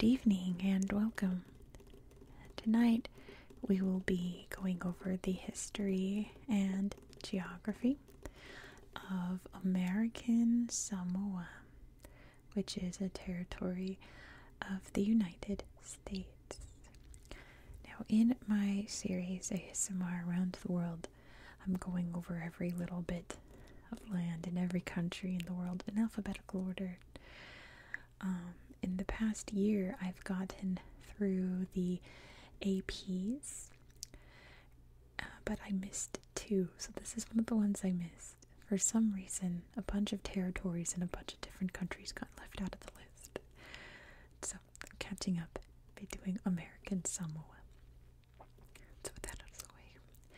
Good evening and welcome. Tonight we will be going over the history and geography of American Samoa, which is a territory of the United States. Now, in my series ASMR Around the World, I'm going over every little bit of land in every country in the world in alphabetical order. In the past year, I've gotten through the APs, but I missed two, so this is one of the ones I missed. For some reason, a bunch of territories in a bunch of different countries got left out of the list. So, I'm catching up by doing American Samoa. So with that out of the way.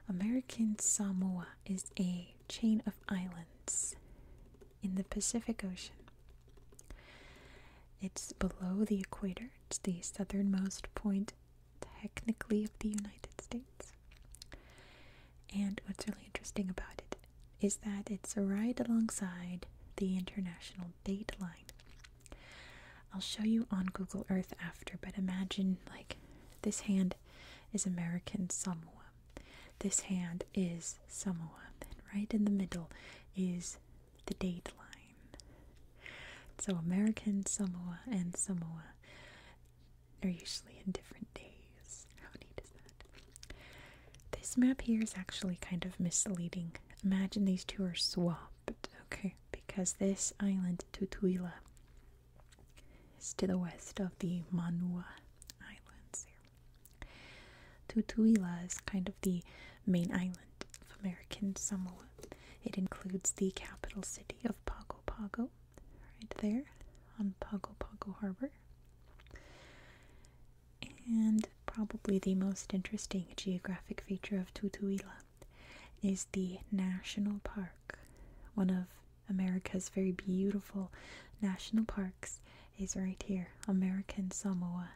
American Samoa is a chain of islands in the Pacific Ocean. It's below the equator. It's the southernmost point, technically, of the United States. And what's really interesting about it is that it's right alongside the international date line. I'll show you on Google Earth after, but imagine, like, this hand is American Samoa. This hand is Samoa. And right in the middle is the date line. So American Samoa and Samoa are usually in different days. How neat is that? This map here is actually kind of misleading. Imagine these two are swapped, okay? Because this island, Tutuila, is to the west of the Manua Islands here. Tutuila is kind of the main island of American Samoa. It includes the capital city of Pago Pago, right there on Pago Pago Harbor. And probably the most interesting geographic feature of Tutuila is the national park. One of America's very beautiful national parks is right here, American Samoa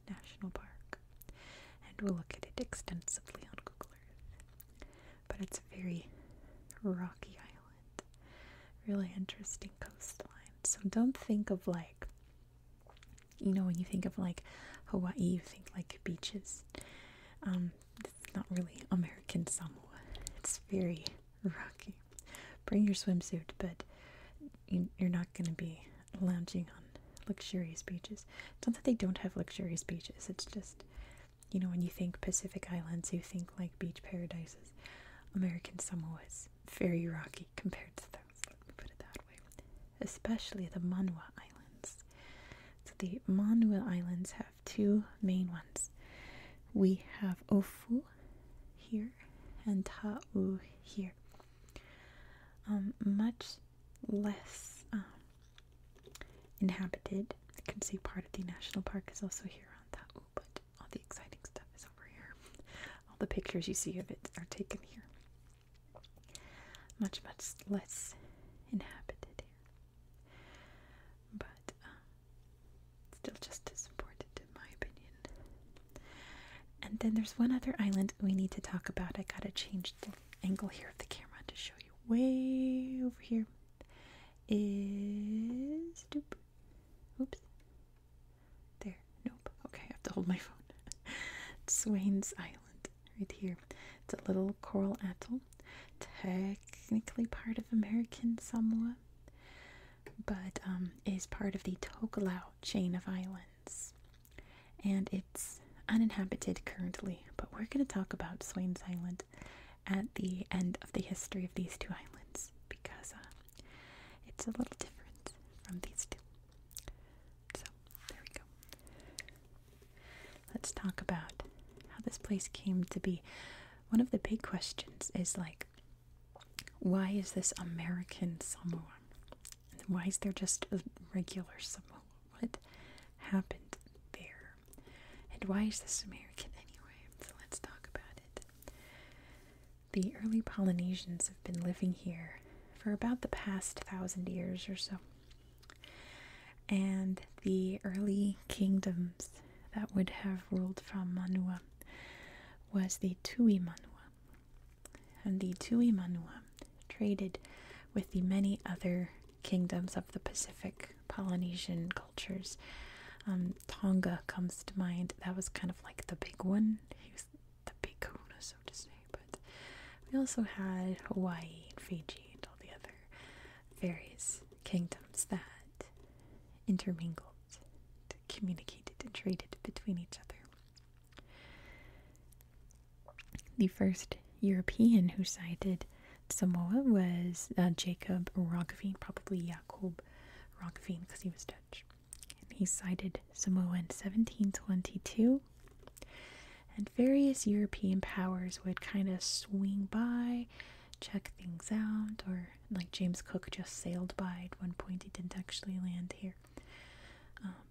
National Park. And we'll look at it extensively on Google Earth. But it's a very rocky island. Really interesting coastline. So don't think of, like, when you think of like Hawaii, you think like beaches. It's not really American Samoa. It's very rocky. Bring your swimsuit, but you're not going to be lounging on luxurious beaches. It's not that they don't have luxurious beaches. It's just, when you think Pacific Islands, you think like beach paradises. American Samoa is very rocky compared to those. Let me put it that way. Especially the Manua Islands. So the Manua Islands have two main ones. We have Ofu here and Ta'u here. Much less inhabited. You can see part of the national park is also here on Ta'u, but all the exciting stuff is over here. All the pictures you see of it are taken here. Much less inhabited here. But still just as important in my opinion. And then there's one other island we need to talk about. I gotta change the angle here of the camera to show you. Way over here is... Oops. There. Nope. Okay, I have to hold my phone. Swains Island. Right here. It's a little coral atoll. Technically part of American Samoa, but is part of the Tokelau chain of islands. And it's uninhabited currently, but we're going to talk about Swains Island at the end of the history of these two islands, because it's a little different from these two. So, there we go. Let's talk about how this place came to be. One of the big questions is, like, why is this American Samoa? And why is there just a regular Samoa? What happened there? And why is this American anyway? So let's talk about it. The early Polynesians have been living here for about the past 1,000 years or so. And the early kingdoms that would have ruled from Manua was the Tui Manua. And the Tui Manua traded with the many other kingdoms of the Pacific Polynesian cultures Tonga comes to mind. That was kind of like the big one. He was the big kahuna, so to say. But we also had Hawaii and Fiji and all the other various kingdoms that intermingled, communicated, and traded between each other. The first European who sighted Samoa was Jacob Roggeveen, probably Jacob Roggeveen because he was Dutch. And he sighted Samoa in 1722. And various European powers would kind of swing by, check things out, or like James Cook just sailed by at one point. He didn't actually land here.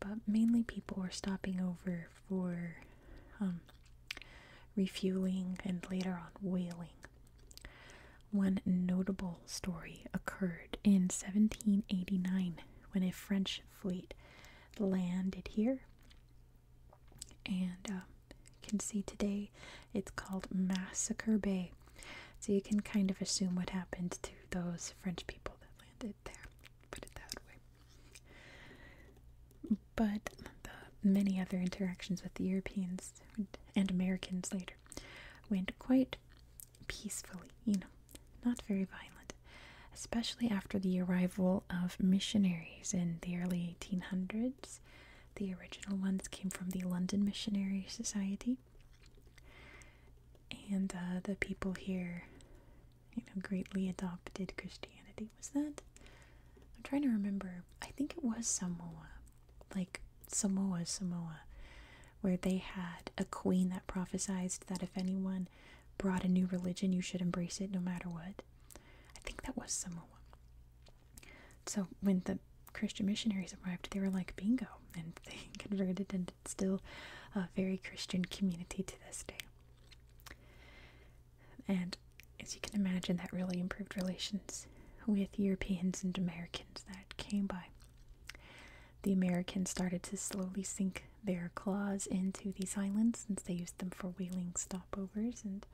But mainly people were stopping over for refueling and later on whaling. One notable story occurred in 1789 when a French fleet landed here. And you can see today it's called Massacre Bay. So you can kind of assume what happened to those French people that landed there. Put it that way. But the many other interactions with the Europeans and Americans later went quite peacefully, not very violent, especially after the arrival of missionaries in the early 1800s. The original ones came from the London Missionary Society, and the people here, greatly adopted Christianity. Was that? I'm trying to remember. I think it was Samoa, like Samoa, where they had a queen that prophesied that if anyone brought a new religion, you should embrace it no matter what. I think that was Samoa. So when the Christian missionaries arrived, they were like, bingo, and they converted, and it's still a very Christian community to this day. And as you can imagine, that really improved relations with Europeans and Americans that came by. The Americans started to slowly sink their claws into these islands since they used them for whaling stopovers, and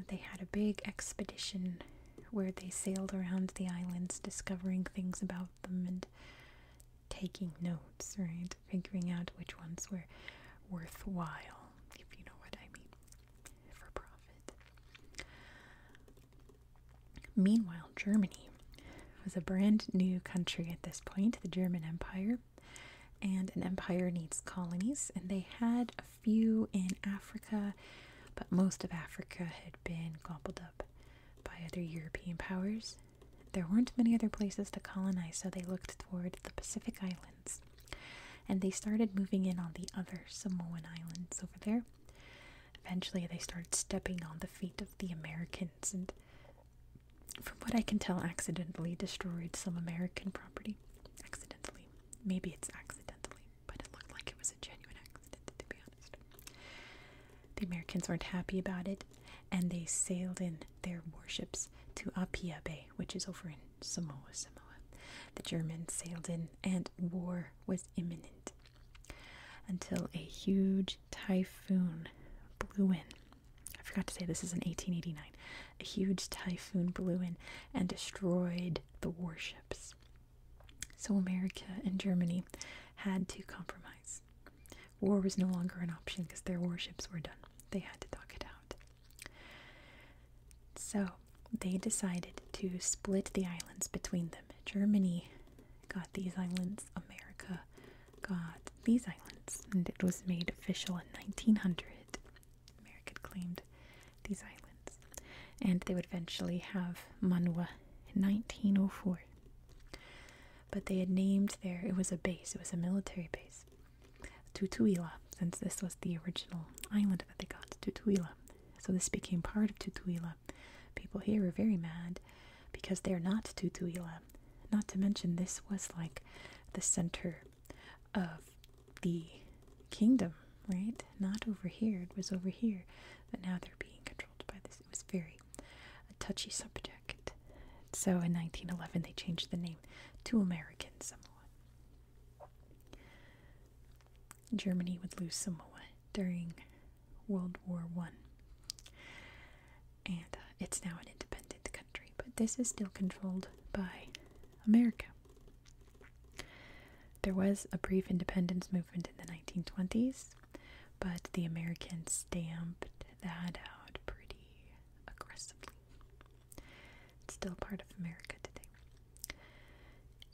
they had a big expedition where they sailed around the islands discovering things about them and taking notes, right? Figuring out which ones were worthwhile, if you know what I mean, for profit. Meanwhile, Germany was a brand new country at this point, the German Empire, and an empire needs colonies, and they had a few in Africa, but most of Africa had been gobbled up by other European powers. There weren't many other places to colonize, so they looked toward the Pacific Islands, and they started moving in on the other Samoan islands over there. Eventually, they started stepping on the feet of the Americans, and from what I can tell, accidentally destroyed some American property. Accidentally. Maybe it's accidentally, but it looked like it was a genuine accident, to be honest. The Americans weren't happy about it, and they sailed in their warships to Apia Bay, which is over in Samoa. The Germans sailed in, and war was imminent until a huge typhoon blew in. I forgot to say this is in 1889. A huge typhoon blew in and destroyed the warships. So America and Germany had to compromise. War was no longer an option because their warships were done. They had to talk it out. So they decided to split the islands between them. Germany got these islands, America got these islands, and it was made official in 1900. America claimed these islands, and they would eventually have Manua in 1904. But they had named it was a base, it was a military base, Tutuila, since this was the original island that they got, Tutuila. So this became part of Tutuila. People here were very mad because they're not Tutuila. Not to mention, this was like the center of the kingdom, right? Not over here, it was over here. But now they're being controlled by this. It was very a touchy subject. So in 1911, they changed the name to American Samoa. Germany would lose Samoa during World War I. And it's now an independent country, but this is still controlled by America. There was a brief independence movement in the 1920s, but the Americans stamped that out pretty aggressively. It's still part of America today.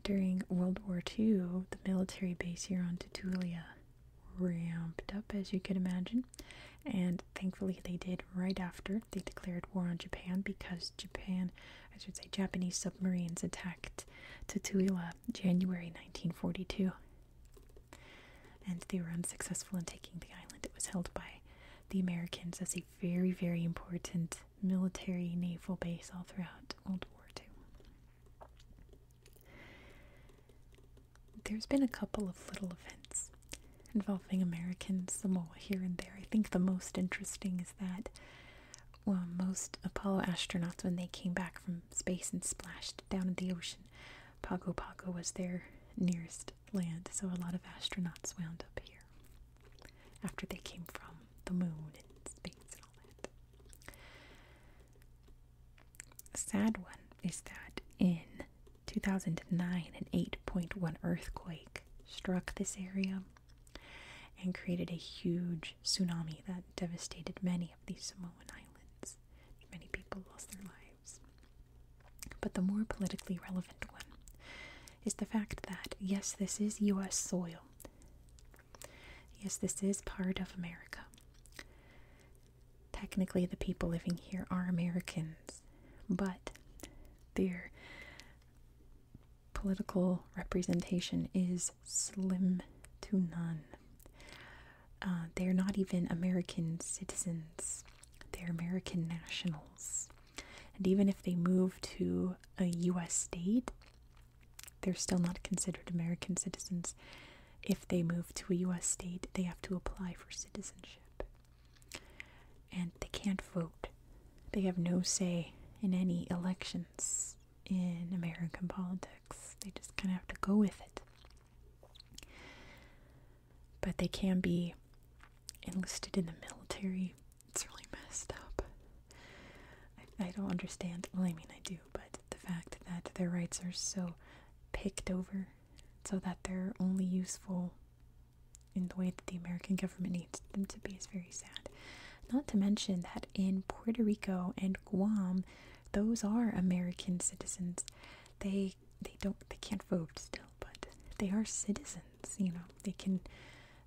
During World War II, the military base here on Tutuila ramped up, as you could imagine, and thankfully they did right after they declared war on Japan, because Japanese submarines attacked Tutuila January 1942, and they were unsuccessful in taking the island. It was held by the Americans as a very, very important military naval base all throughout World War II. There's been a couple of little events involving American Samoa here and there. I think the most interesting is that most Apollo astronauts, when they came back from space and splashed down in the ocean, Pago Pago was their nearest land, so a lot of astronauts wound up here after they came from the moon and space and all that. A sad one is that in 2009, an 8.1 earthquake struck this area and created a huge tsunami that devastated many of these Samoan islands. Many people lost their lives. But the more politically relevant one is the fact that, yes, this is U.S. soil. Yes, this is part of America. Technically, the people living here are Americans, but their political representation is slim to none. They're not even American citizens. They're American nationals. And even if they move to a U.S. state, they're still not considered American citizens. If they move to a U.S. state, they have to apply for citizenship. And they can't vote. They have no say in any elections in American politics. They just kind of have to go with it. But they can be enlisted in the military. It's really messed up. I don't understand. Well, I mean, I do, but the fact that their rights are so picked over so that they're only useful in the way that the American government needs them to be is very sad. Not to mention that in Puerto Rico and Guam, those are American citizens. They can't vote still, but they are citizens,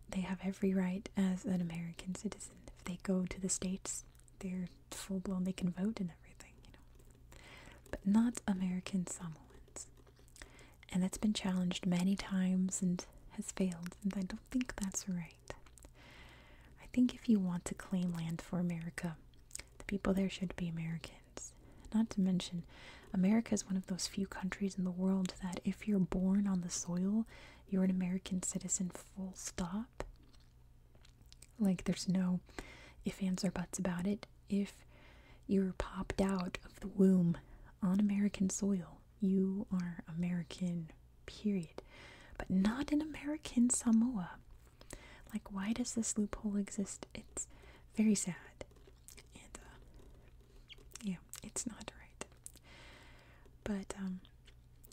they have every right as an American citizen. If they go to the States, they're full blown, they can vote and everything, But not American Samoans. And that's been challenged many times and has failed, and I don't think that's right. I think if you want to claim land for America, the people there should be Americans. Not to mention, America is one of those few countries in the world that if you're born on the soil, you're an American citizen, full stop. Like, there's no ifs, ands, or buts about it. If you're popped out of the womb on American soil, you are American, period. But not in American Samoa. Like, why does this loophole exist? It's very sad. And, it's not right. But,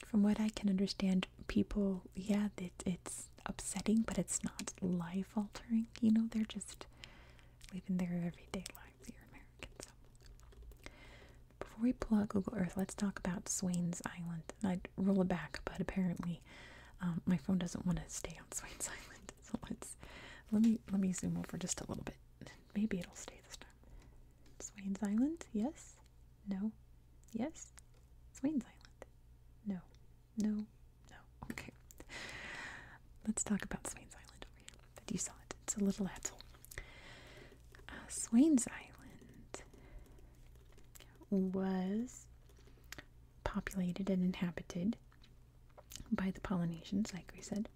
from what I can understand, people, it's upsetting, but it's not life-altering. They're just living their everyday lives. They're Americans. Before we pull out Google Earth, let's talk about Swains Island. I'd roll it back, but apparently my phone doesn't want to stay on Swains Island. So let me zoom over just a little bit. Maybe it'll stay this time. Swains Island? Yes? No? Yes? Swains Island? No. No. No. Okay. Let's talk about Swains Island over here. But you saw it. It's a little atoll. Swains Island was populated and inhabited by the Polynesians, like we said.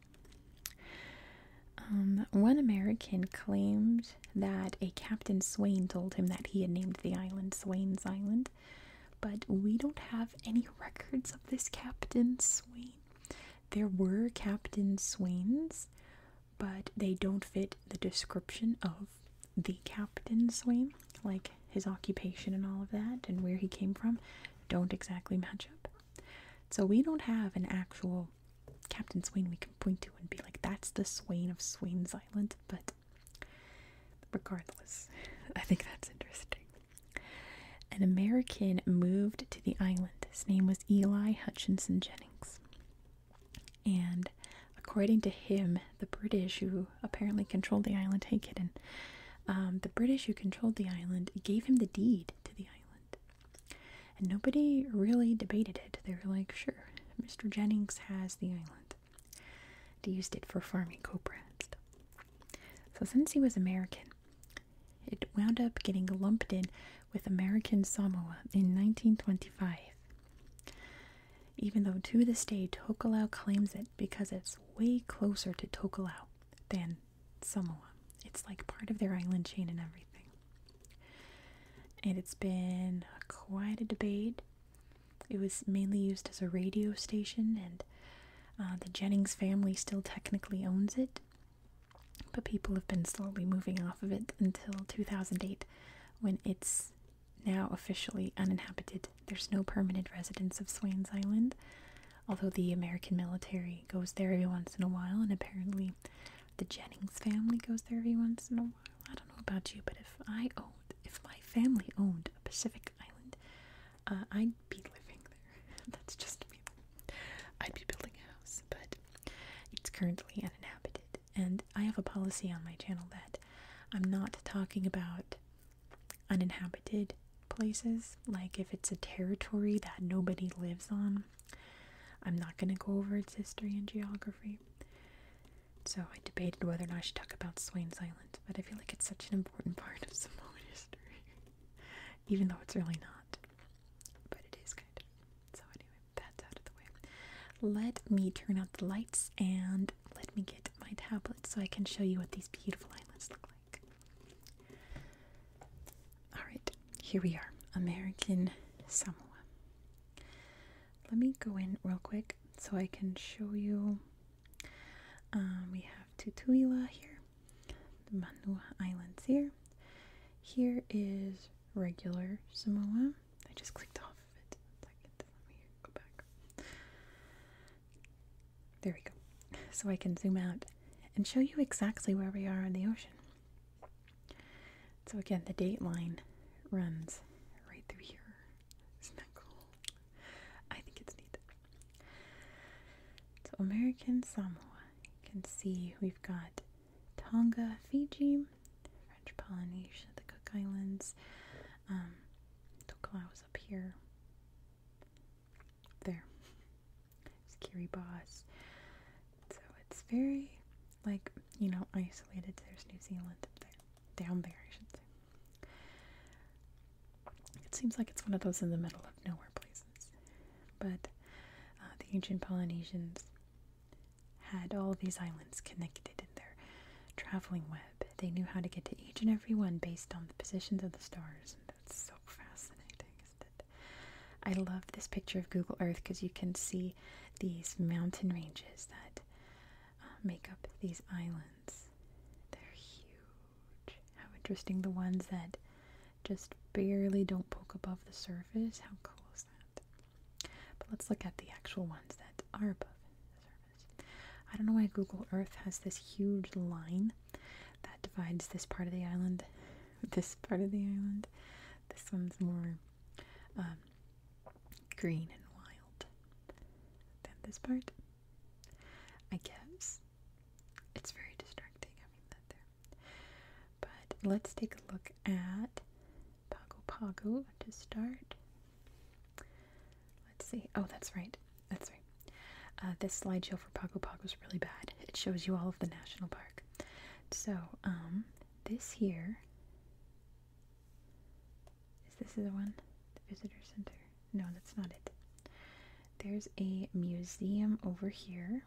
One American claimed that a Captain Swain told him that he had named the island Swains Island, but we don't have any records of this Captain Swain. There were Captain Swains, but they don't fit the description of the Captain Swain, like his occupation and all of that, and where he came from, don't exactly match up. So we don't have an actual Captain Swain we can point to and be like, that's the Swain of Swain's Island. But regardless, I think that's interesting. An American moved to the island. His name was Eli Hutchinson Jennings. And according to him, the British, who apparently controlled the island, hey kitten, the British who controlled the island gave him the deed to the island. And nobody really debated it. They were like, sure, Mr. Jennings has the island. They used it for farming copra and stuff. So since he was American, it wound up getting lumped in with American Samoa in 1925. Even though to this day Tokelau claims it because it's way closer to Tokelau than Samoa. It's like part of their island chain and everything. And it's been quite a debate. It was mainly used as a radio station, and the Jennings family still technically owns it. But people have been slowly moving off of it until 2008, when it's now officially uninhabited. There's no permanent residents of Swains Island, although the American military goes there every once in a while, and apparently the Jennings family goes there every once in a while. I don't know about you, but if my family owned a Pacific island, I'd be living there. That's just me. I'd be building a house, but it's currently uninhabited. And I have a policy on my channel that I'm not talking about uninhabited places. Like if it's a territory that nobody lives on, I'm not going to go over its history and geography. So I debated whether or not I should talk about Swains Island, but I feel like it's such an important part of Samoan history, even though it's really not. But it is kind of. So anyway, that's out of the way. Let me turn out the lights and let me get my tablet so I can show you what these beautiful islands look like. Alright, here we are, American Samoa. Let me go in real quick so I can show you. We have Tutuila here, the Manua Islands here. Here is regular Samoa. I just clicked off of it. Let me go back. There we go. So I can zoom out and show you exactly where we are in the ocean. So again, the date line runs right through here. Isn't that cool? I think it's neat. So American Samoa. You can see we've got Tonga, Fiji, French Polynesia, the Cook Islands, Tokelau is up here, there, there's Kiribati. So it's very, like, you know, isolated. There's New Zealand up there, down there I should say. It seems like it's one of those in the middle of nowhere places, but the ancient Polynesians had all of these islands connected in their traveling web. They knew how to get to each and every one based on the positions of the stars, and that's so fascinating, isn't it? I love this picture of Google Earth because you can see these mountain ranges that make up these islands. They're huge. How interesting, the ones that just barely don't poke above the surface. How cool is that? But let's look at the actual ones that are above. I don't know why Google Earth has this huge line that divides this part of the island with this part of the island. This one's more green and wild than this part. I guess. It's very distracting having that there. But let's take a look at Pago Pago to start. Let's see. Oh, that's right. That's right. This slideshow for Pago Pago is really bad. It shows you all of the national park. So, this here, is this the one? The visitor center? No, that's not it. There's a museum over here,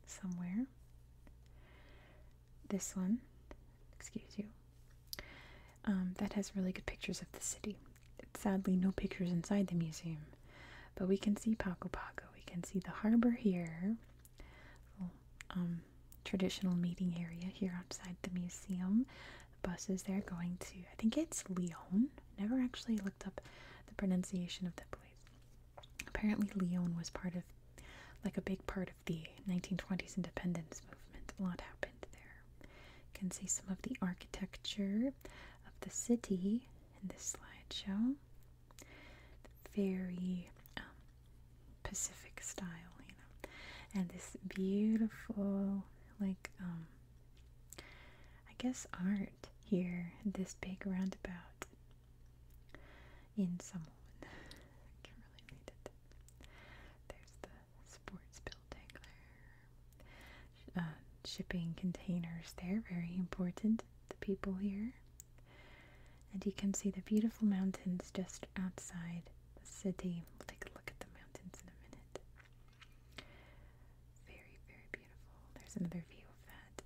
somewhere. This one, excuse you, that has really good pictures of the city. Sadly, no pictures inside the museum, but we can see Pago Pago. We can see the harbor here, traditional meeting area here outside the museum. The bus is there going to, I think it's Lyon. Never actually looked up the pronunciation of the place. Apparently Lyon was part of like a big part of the 1920s independence movement. A lot happened there. You can see some of the architecture of the city in this slideshow. Very Pacific style, you know. And this beautiful, like, I guess art here, this big roundabout in Samoa. I can't really read it. There's the sports building there. Shipping containers there, very important. The people here. And you can see the beautiful mountains just outside the city. We'll take a look at the mountains in a minute. Very, very beautiful. There's another view of that.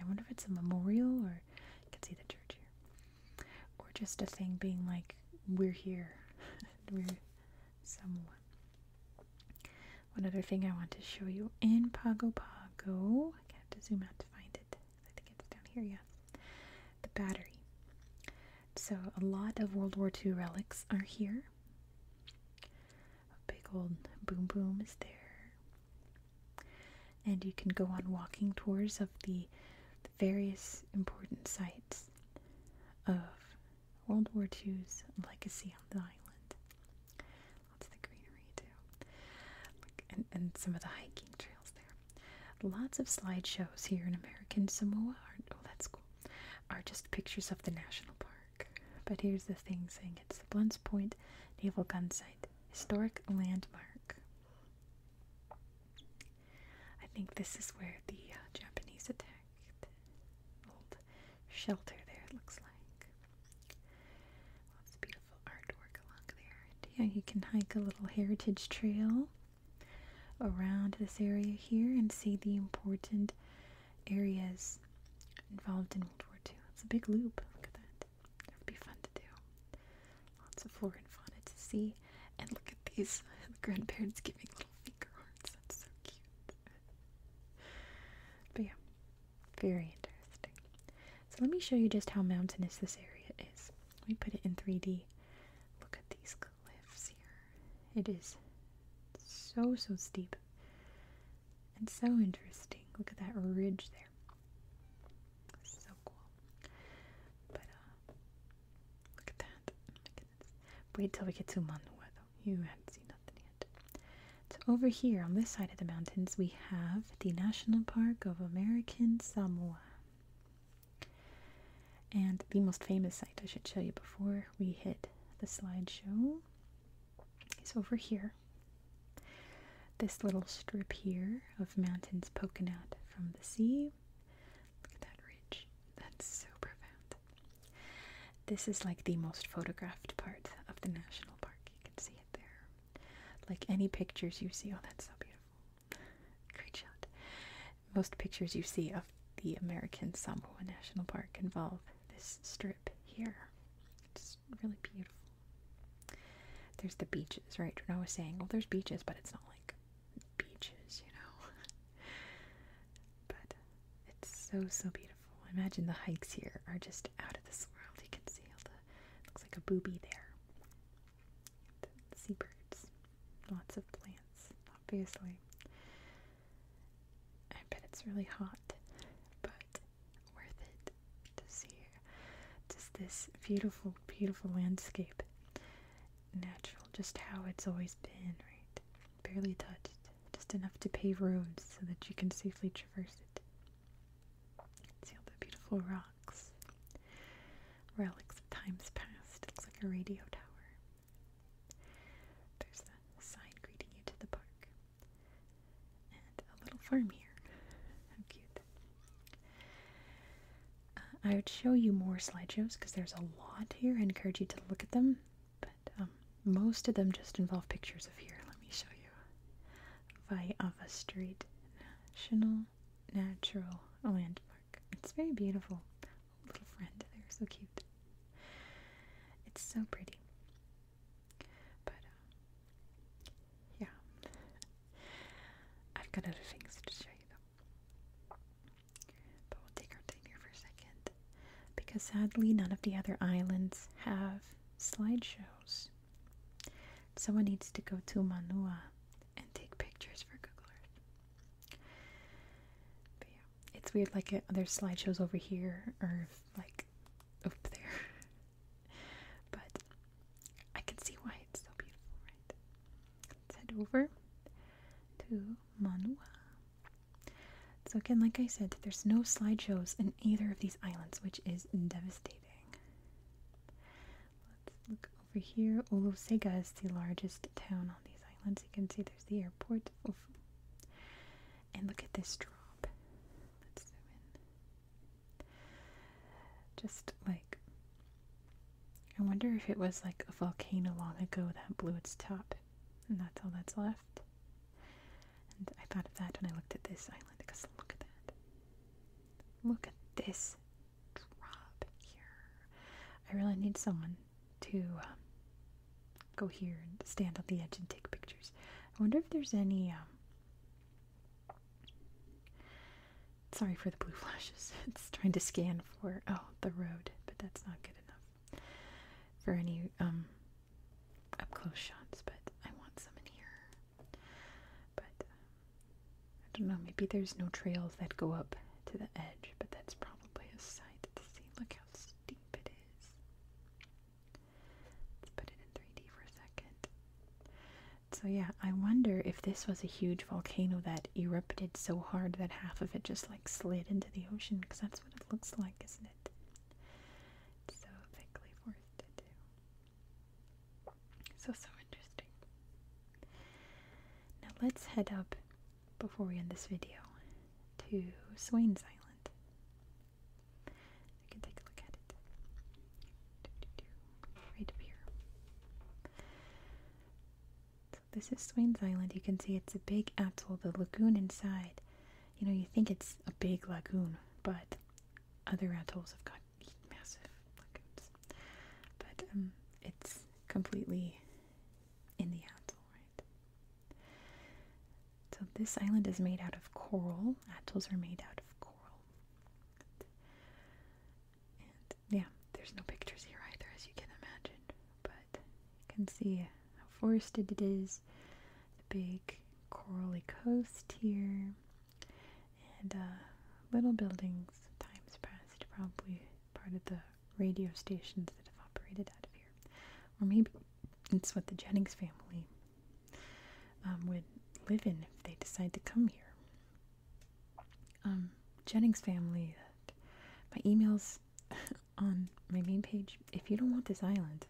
I wonder if it's a memorial, or you can see the church here. Or just a thing being like, we're here. We're Samoa. One other thing I want to show you in Pago Pago. I have to zoom out to find it. I think it's down here, yes. The battery. So a lot of World War II relics are here. A big old boom boom is there. And you can go on walking tours of the various important sites of World War II's legacy on the island. Lots of the greenery too. And some of the hiking trails there. Lots of slideshows here in American Samoa. Oh, that's cool. Are just pictures of the national park. But here's the thing saying it's the Blunts Point Naval Gun Site, historic landmark. I think this is where the Japanese attacked. Old shelter there, it looks like. Lots of beautiful artwork along there. And yeah, you can hike a little heritage trail around this area here and see the important areas involved in World War II. It's a big loop. Look at that. That would be fun to do. Lots of flora and fauna to see. And look at these grandparents giving little finger hearts. That's so cute. But yeah, very interesting. So let me show you just how mountainous this area is. Let me put it in 3D. Look at these cliffs here. It is so steep and so interesting. Look at that ridge there. So cool. But look at that. Oh my goodness. Wait till we get to Manua though. You haven't seen nothing yet. So over here on this side of the mountains we have the National Park of American Samoa. And the most famous site I should show you before we hit the slideshow is over here. This little strip here of mountains poking out from the sea. Look at that ridge. That's so profound. This is like the most photographed part of the national park. You can see it there. Like any pictures you see. Oh, that's so beautiful. Great shot. Most pictures you see of the American Samoa National Park involve this strip here. It's really beautiful. There's the beaches, right? And I was saying, well, there's beaches, but it's not like beaches, you know. But it's so beautiful. Imagine the hikes here are just out of this world. You can see all the, looks like a booby there. The seabirds. Lots of plants, obviously. I bet it's really hot, but worth it to see just this beautiful landscape. Natural, just how it's always been, right? Barely touched, just enough to pave roads so that you can safely traverse it. See all the beautiful rocks, relics of times past. It looks like a radio tower. There's the sign greeting you to the park, and a little farm here. How cute. I would show you more slideshows because there's a lot here. I encourage you to look at them. Most of them just involve pictures of here. Let me show you. Vaiava Street National Natural Landmark. It's very beautiful. Oh, little friend there, so cute. It's so pretty. But yeah, I've got other things to show you though. But we'll take our time here for a second, because sadly none of the other islands have slideshows. Someone needs to go to Manua and take it's weird, like there's slideshows over here or like up there. But I can see why it's so beautiful, right? Let's head over to Manua. So again, like I said, there's no slideshows in either of these islands, which is devastating. Let's look over here. Olosega is the largest town on these islands. You can see there's the airport. Oof. And look at this drop. Let's zoom in. Just like, I wonder if it was like a volcano long ago that blew its top, and that's all that's left. And I thought of that when I looked at this island, because look at that. Look at this drop here. I really need someone to go here and stand on the edge and take pictures. I wonder if there's any, sorry for the blue flashes. It's trying to scan for, the road, but that's not good enough for any up close shots, but I want some in here. But I don't know, maybe there's no trails that go up to the edge, but that's probably a sight to see. Look how steep it is. Let's put it in 3D for a second. So yeah, I wonder if this was a huge volcano that erupted so hard that half of it just like slid into the ocean, because that's what it looks like, isn't it? It's so thickly forested too. So interesting. Now let's head up, before we end this video, to Swains Island. You can take a look at it. Right up here. So this is Swains Island. You can see it's a big atoll. The lagoon inside, you think it's a big lagoon, but other atolls have got massive lagoons. But it's completely in the atoll, right? So this island is made out of coral. Atolls are made out of coral. And yeah, there's no pictures here either, as you can imagine. But you can see how forested it is. The big corally coast here. And little buildings, times past, probably part of the radio stations that have operated out of here. Or maybe it's what the Jennings family would live in if they decide to come here. Jennings family, my emails on my main page, if you don't want this island,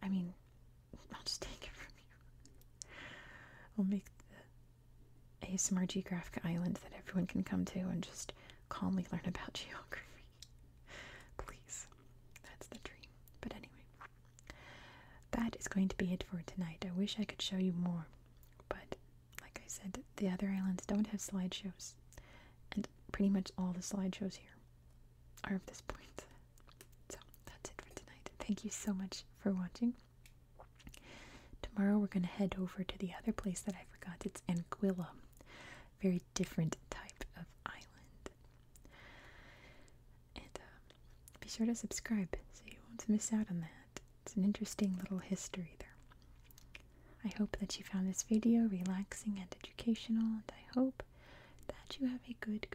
I mean, I'll just take it from you. I'll make the ASMR Geographic Island that everyone can come to and just calmly learn about geography. Please. That's the dream. But anyway, that is going to be it for tonight. I wish I could show you more, but like I said, the other islands don't have slideshows, and pretty much all the slideshows here are of this point. So that's it for tonight. Thank you so much for watching. Tomorrow we're going to head over to the other place that I forgot. It's Anguilla. Very different type of island. And be sure to subscribe so you won't miss out on that. It's an interesting little history there. I hope that you found this video relaxing and educational, and I hope that you have a good